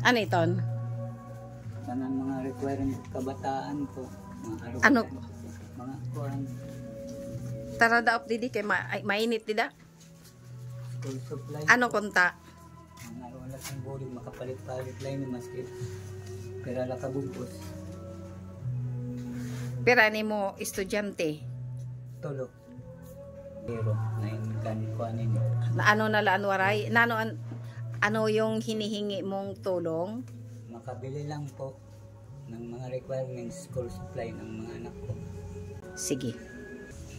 Ano iton? Tanan mga requirement kabataan ko. Ano? Mga kuhan. Tara daop didi kay mainit dida. School supply. Ano konta? Mga wala sang boarding makapalit-palit lang ni maski. Pero ala kabubos. Pera ni mo estudyante. Tulo. Pero nain kan kuan ni. Na ano na laan waray? Ano yung hinihingi mong tulong? Makabili lang po ng mga requirements school supply ng mga anak ko. Sige.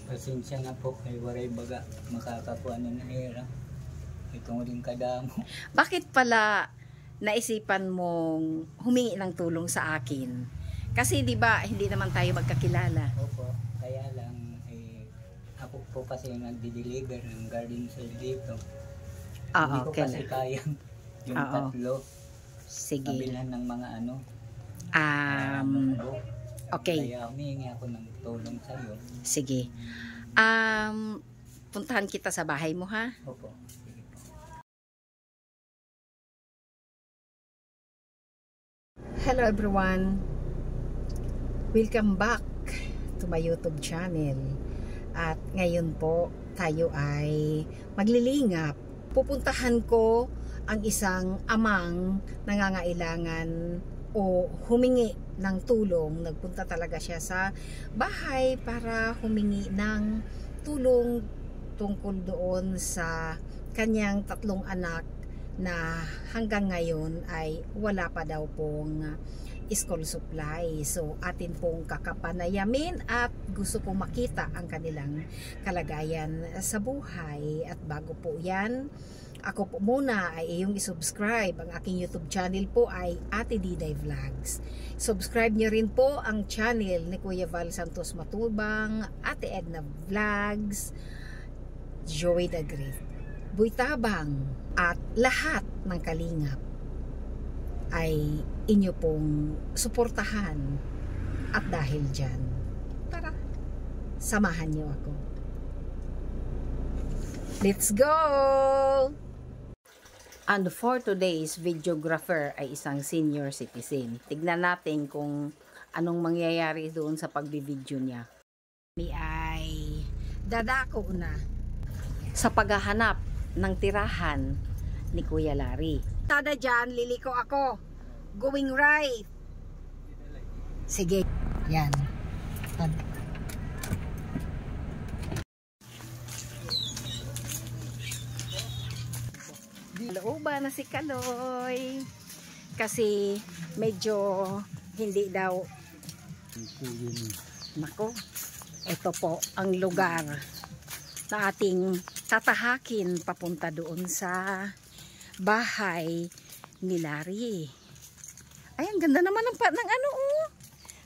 Pasensya na po kay waray baga makakakuha na era. Itong rin kadamo. Bakit pala naisipan mong humingi ng tulong sa akin? Kasi 'di ba hindi naman tayo magkakilala. Opo, kaya lang ako po kasi nagdi-deliver ng garden sale dito. Hindi ko kasi kayang yung tatlo. Sige. Kabilan ng mga ano. Okay. Kaya humingi ako ng tulong sa iyo. Sige. Puntahan kita sa bahay mo ha? Opo. Sige po. Hello everyone. Welcome back to my YouTube channel. At ngayon po tayo ay maglilingap. Pupuntahan ko ang isang amang nangangailangan o humingi ng tulong. Nagpunta talaga siya sa bahay para humingi ng tulong tungkol doon sa kanyang 3 anak na hanggang ngayon ay wala pa daw pong school supply. So atin pong kakapanayamin at gusto kong makita ang kanilang kalagayan sa buhay. At bago po yan, ako po muna ay iyong isubscribe. Ang aking YouTube channel po ay Ate Diday Vlogs. Subscribe nyo rin po ang channel ni Kuya Val Santos Matubang, Ate Edna Vlogs, Joey the Great, Buy Tabang, at lahat ng kalingap ay inyo pong suportahan. At dahil dyan, tara, samahan nyo ako. Let's go! And for today's videographer ay isang senior citizen. Tignan natin kung anong mangyayari doon sa pagbibideo niya. Ni ay dadako na sa paghahanap ng tirahan ni Kuya Larry. Tada dyan, liliko ako. Going right. Sige. Yan. Looba na si Kaloy. Kasi medyo hindi daw. Nako. Ito po ang lugar na ating tatahakin papunta doon sa bahay ni Larry. Ay, ang ganda naman ng ano, oh.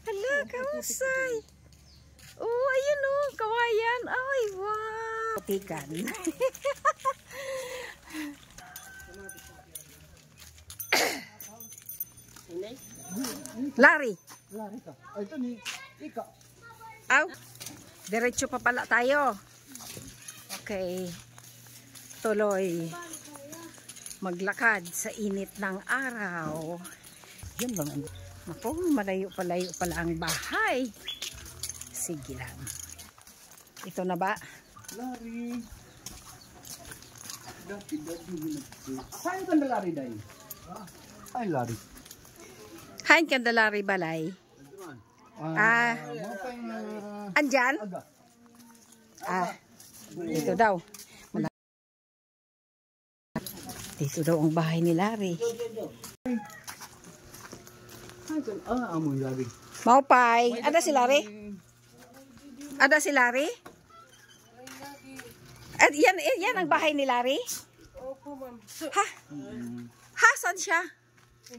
Hala, kausay. Oh, ayun, oh, kawayan. Ay, wow. Putikan. Larry. Larry ka. Ay, ito ni Ika. Aw. Diretso pa pala tayo. Okay. Tuloy. Maglakad sa init ng araw. Yan lang. Ako, malayo-palayo pala ang bahay. Sige lang. Ito na ba? Larry. Saan ka na Larry dahil? Ay, Larry. Hain Candelari Balay. Andyan? Dito daw. Dito daw ang bahay ni Larry. Amoy Larry. Maupay. Ada si Larry? Ada si Larry? At yan ang bahay ni Larry? Opo, ma'am. Ha? Ha? Saan siya?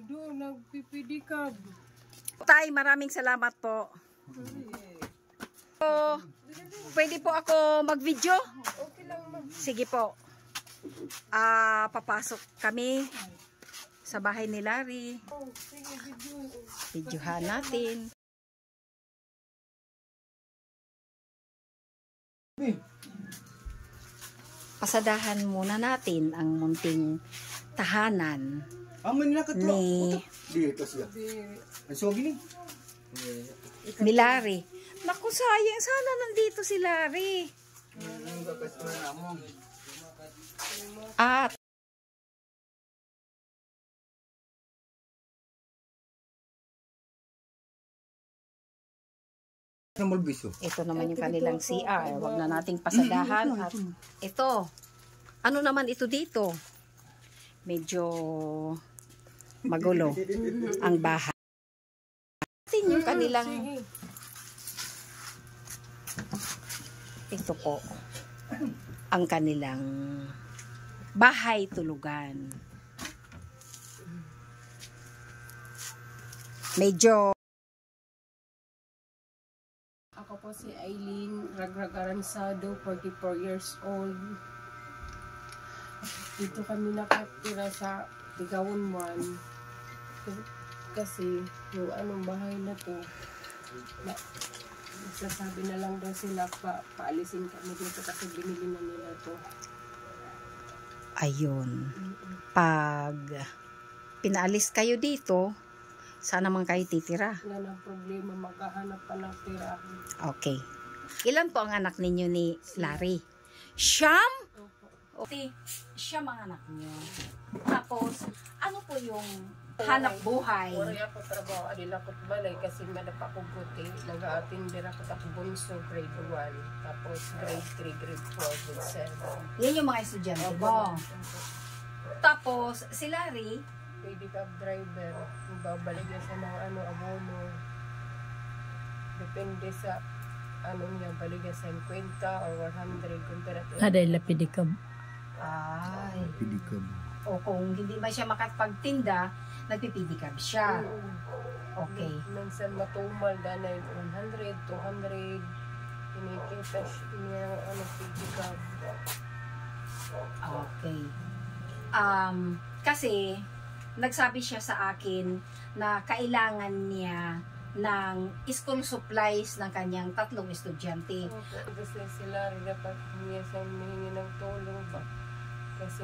Doon, nagpipidikab. Tay, maraming salamat po. So, pwede po ako mag-video? Okay lang, ma'am. Sige po. Papasok kami sa bahay ni Larry. Oh, sige, video. Videohan natin. Pasadahan muna natin ang munting tahanan Aman na katro. Ni Dito siya. Ang sogi ni. ni Larry. Naku, sayang. Sana nandito si Larry. At ito naman yung kanilang CR. Huwag na nating pasadahan. At ito. Ano naman ito dito? Medyo magulo ang bahay. Tingnan yung kanilang ito po ang kanilang bahay tulugan. Medyo Ako po si Aileen Ragrag Aransado, 44 years old. Dito kami nakatira sa Tigawon 1. Kasi yung anong bahay na to, nagsasabi na lang daw sila paalisin kami dito kasi binili na nila to. ayun. Pag pinaalis kayo dito, saan naman kayo titira? Wala ng problema, maghahanap pa ng tirahan. Okay. Ilan po ang anak ninyo ni Larry? Siyam? Okay. Siyam ang anak niyo. Tapos, ano po yung hanap buhay? Wala ako trabaho, adila ko balay kasi madapa ko buti. Nag-aatindi ako sa bunso, grade 1. Tapos grade 3, grade 4, grade 7. Yan yung mga estudyante mo. Tapos, si Larry, Pwede ka driver, babalik niya sa mga abono. Depende sa niya, balik niya sa 50 or 100 kung tira-tira. Aday lapidikab. ay, Pilikab. o kung hindi man siya makapagtinda, nagpipidikab siya. Okay. Minsan matumal, danay 100, 200, kinikita niya pigikab. Okay. Kasi, nagsabi siya sa akin na kailangan niya ng school supplies ng kanyang 3 estudyante. Kasi sila rin dapat niya sa humingi ng tulong ba? Kasi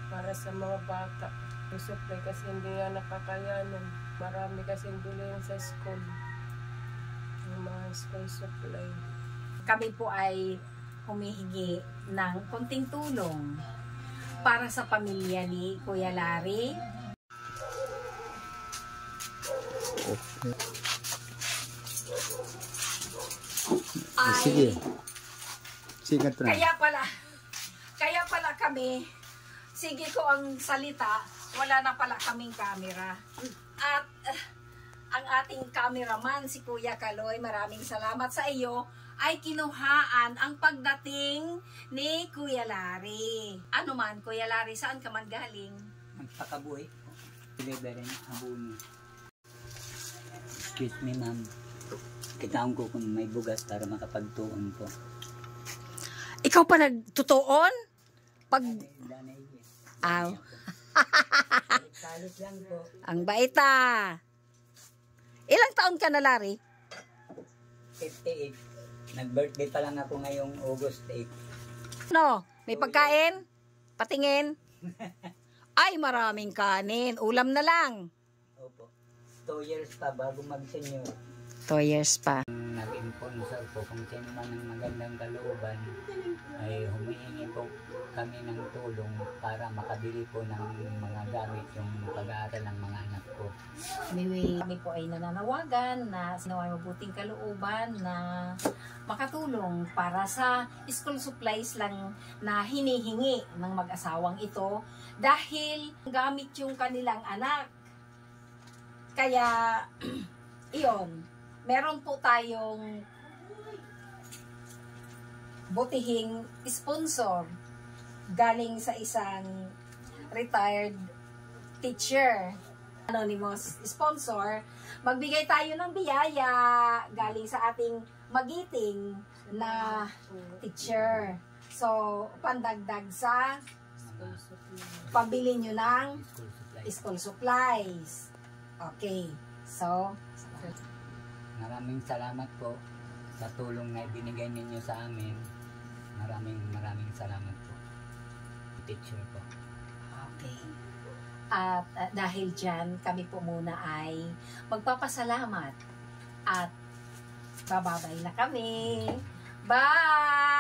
para sa mga bata, supply kasi hindi nga nakakayanan. Marami kasi bilhin sa school. Yung mga school supply. Kami po ay humihingi ng konting tulong para sa pamilya ni Kuya Larry. Sige. Sige tra. Kaya pala kami, sige ko ang salita, wala na pala kaming camera. At ang ating cameraman, si Kuya Kaloy, maraming salamat sa iyo, ay kinuhaan ang pagdating ni Kuya Larry. Ano man, Kuya Larry, saan ka man galing? Magpakabuhi. Delivery ng abono. Excuse me, ma'am. Kitaan ko kung may bugas para makapagtuon ko. Ikaw pa nagtutuon? Pag... Danay. Aw. Salit lang po. Ang baita. Ilang taon ka na, Larry? 58. Nag-birthday pa lang ako ngayong August 8. No, may pagkain? Patingin? Ay, maraming kanin. Ulam na lang. Opo. 2 years pa bago mag-senior. 2 years pa. Nag-sponsor po kung sino man ng magandang kalooban ay humihingi po kami ng tulong para makabili po ng mga gamit yung pag-aaral ng mga anak ko. Anyway, kami po ay nananawagan na sinaway mabuting kalooban na makatulong para sa school supplies lang na hinihingi ng mag-asawang ito dahil gamit yung kanilang anak. Kaya, iyon, meron po tayong butihing sponsor galing sa isang retired teacher, anonymous sponsor. Magbigay tayo ng biyaya galing sa ating magiting na teacher. So, pandagdag sa pabili nyo ng school supplies. Okay. So, Maraming salamat po sa tulong na binigay ninyo sa amin. Maraming salamat po. Teacher po. okay. At dahil dyan, kami po muna ay magpapasalamat at bababay na kami. Bye!